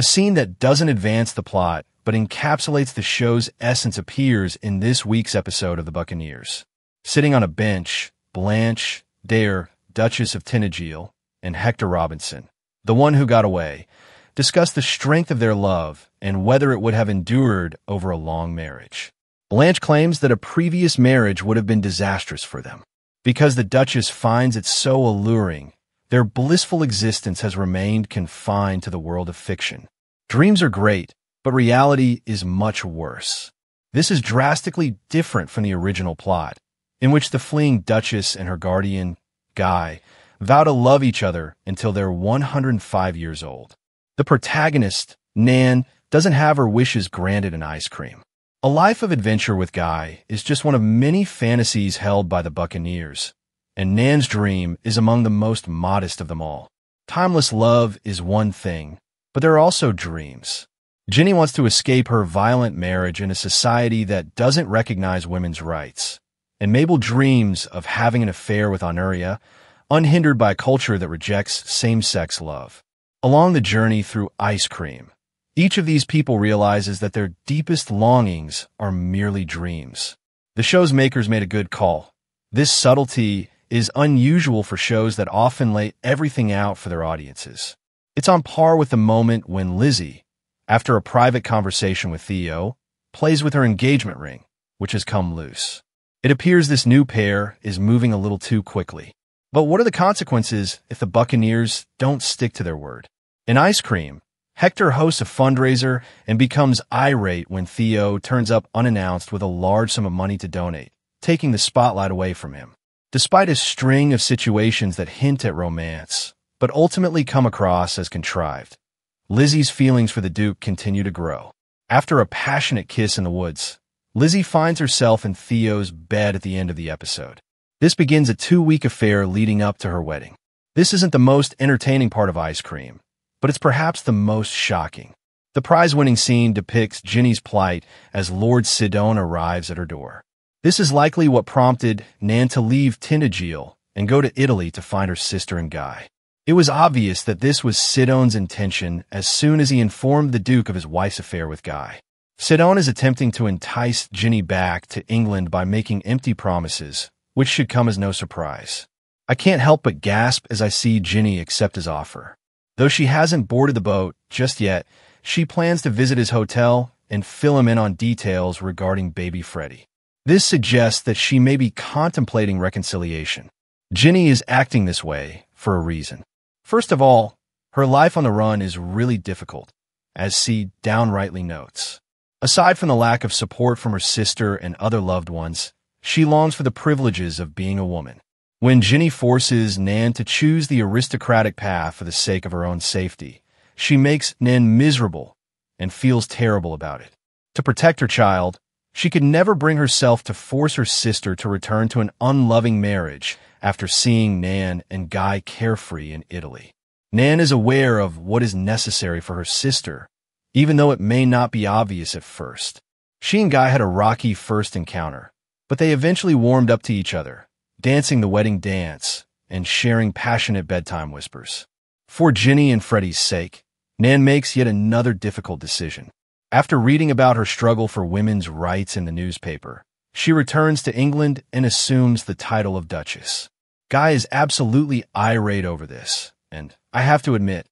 A scene that doesn't advance the plot, but encapsulates the show's essence appears in this week's episode of The Buccaneers. Sitting on a bench, Blanche, Dare, Duchess of Tintagel, and Hector Robinson, the one who got away, discuss the strength of their love and whether it would have endured over a long marriage. Blanche claims that a previous marriage would have been disastrous for them. Because the Duchess finds it so alluring, their blissful existence has remained confined to the world of fiction. Dreams are great, but reality is much worse. This is drastically different from the original plot, in which the fleeing Duchess and her guardian, Guy, vow to love each other until they're 105 years old. The protagonist, Nan, doesn't have her wishes granted in ice cream. A life of adventure with Guy is just one of many fantasies held by the Buccaneers, and Nan's dream is among the most modest of them all. Timeless love is one thing, but there are also dreams. Ginny wants to escape her violent marriage in a society that doesn't recognize women's rights, and Mabel dreams of having an affair with Honoria, unhindered by a culture that rejects same-sex love. Along the journey through ice cream, each of these people realizes that their deepest longings are merely dreams. The show's makers made a good call. This subtlety is unusual for shows that often lay everything out for their audiences. It's on par with the moment when Lizzie, after a private conversation with Theo, plays with her engagement ring, which has come loose. It appears this new pair is moving a little too quickly. But what are the consequences if the Buccaneers don't stick to their word? In Ice Cream, Hector hosts a fundraiser and becomes irate when Theo turns up unannounced with a large sum of money to donate, taking the spotlight away from him. Despite a string of situations that hint at romance, but ultimately come across as contrived, Lizzie's feelings for the Duke continue to grow. After a passionate kiss in the woods, Lizzie finds herself in Theo's bed at the end of the episode. This begins a 2-week affair leading up to her wedding. This isn't the most entertaining part of Ice Cream, but it's perhaps the most shocking. The prize-winning scene depicts Ginny's plight as Lord Sidon arrives at her door. This is likely what prompted Nan to leave Tintagel and go to Italy to find her sister and Guy. It was obvious that this was Sidon's intention as soon as he informed the Duke of his wife's affair with Guy. Sidon is attempting to entice Ginny back to England by making empty promises, which should come as no surprise. I can't help but gasp as I see Ginny accept his offer. Though she hasn't boarded the boat just yet, she plans to visit his hotel and fill him in on details regarding baby Freddie. This suggests that she may be contemplating reconciliation. Ginny is acting this way for a reason. First of all, her life on the run is really difficult, as C downrightly notes. Aside from the lack of support from her sister and other loved ones, she longs for the privileges of being a woman. When Ginny forces Nan to choose the aristocratic path for the sake of her own safety, she makes Nan miserable and feels terrible about it. To protect her child, she could never bring herself to force her sister to return to an unloving marriage after seeing Nan and Guy carefree in Italy. Nan is aware of what is necessary for her sister, even though it may not be obvious at first. She and Guy had a rocky first encounter, but they eventually warmed up to each other, dancing the wedding dance and sharing passionate bedtime whispers. For Ginny and Freddie's sake, Nan makes yet another difficult decision. After reading about her struggle for women's rights in the newspaper, she returns to England and assumes the title of Duchess. Guy is absolutely irate over this, and I have to admit,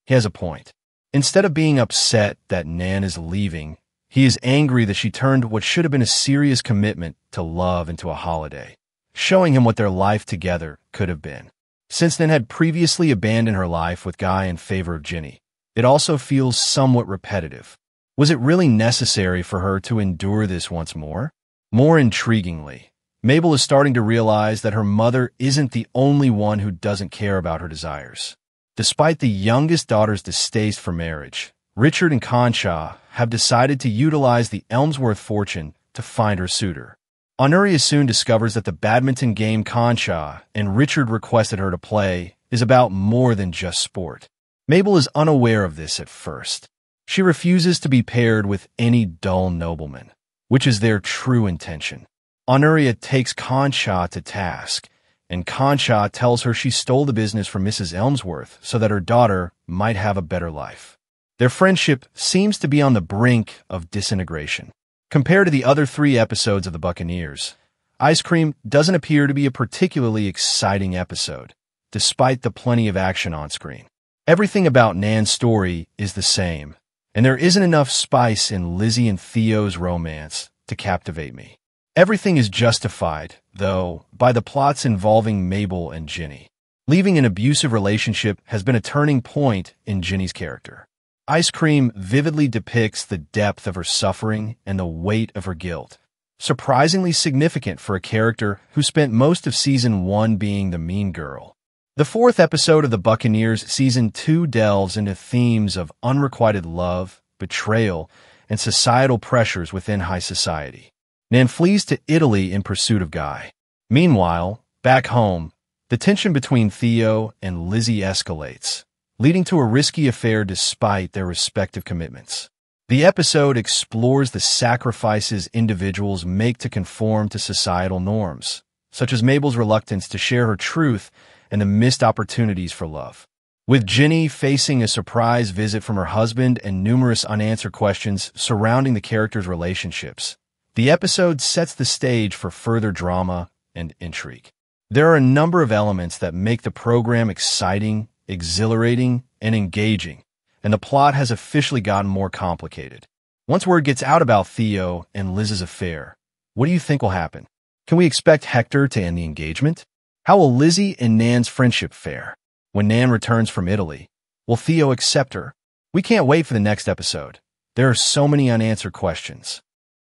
he has a point. Instead of being upset that Nan is leaving, he is angry that she turned what should have been a serious commitment to love into a holiday, showing him what their life together could have been. Since Nan had previously abandoned her life with Guy in favor of Ginny, it also feels somewhat repetitive. Was it really necessary for her to endure this once more? More intriguingly, Mabel is starting to realize that her mother isn't the only one who doesn't care about her desires. Despite the youngest daughter's distaste for marriage, Richard and Concha have decided to utilize the Elmsworth fortune to find her suitor. Honoria soon discovers that the badminton game Concha and Richard requested her to play is about more than just sport. Mabel is unaware of this at first. She refuses to be paired with any dull nobleman, which is their true intention. Honoria takes Concha to task, and Concha tells her she stole the business from Mrs. Elmsworth so that her daughter might have a better life. Their friendship seems to be on the brink of disintegration. Compared to the other 3 episodes of the Buccaneers, Ice Cream doesn't appear to be a particularly exciting episode, despite the plenty of action on screen. Everything about Nan's story is the same, and there isn't enough spice in Lizzie and Theo's romance to captivate me. Everything is justified, though, by the plots involving Mabel and Ginny. Leaving an abusive relationship has been a turning point in Ginny's character. Ice Cream vividly depicts the depth of her suffering and the weight of her guilt, surprisingly significant for a character who spent most of Season 1 being the mean girl. The 4th episode of the Buccaneers Season 2 delves into themes of unrequited love, betrayal, and societal pressures within high society. Nan flees to Italy in pursuit of Guy. Meanwhile, back home, the tension between Theo and Lizzie escalates, leading to a risky affair despite their respective commitments. The episode explores the sacrifices individuals make to conform to societal norms, such as Mabel's reluctance to share her truth and the missed opportunities for love. With Ginny facing a surprise visit from her husband and numerous unanswered questions surrounding the characters' relationships, the episode sets the stage for further drama and intrigue. There are a number of elements that make the program exciting, exhilarating, and engaging, and the plot has officially gotten more complicated. Once word gets out about Theo and Liz's affair, what do you think will happen? Can we expect Hector to end the engagement? How will Lizzie and Nan's friendship fare? When Nan returns from Italy, will Theo accept her? We can't wait for the next episode. There are so many unanswered questions.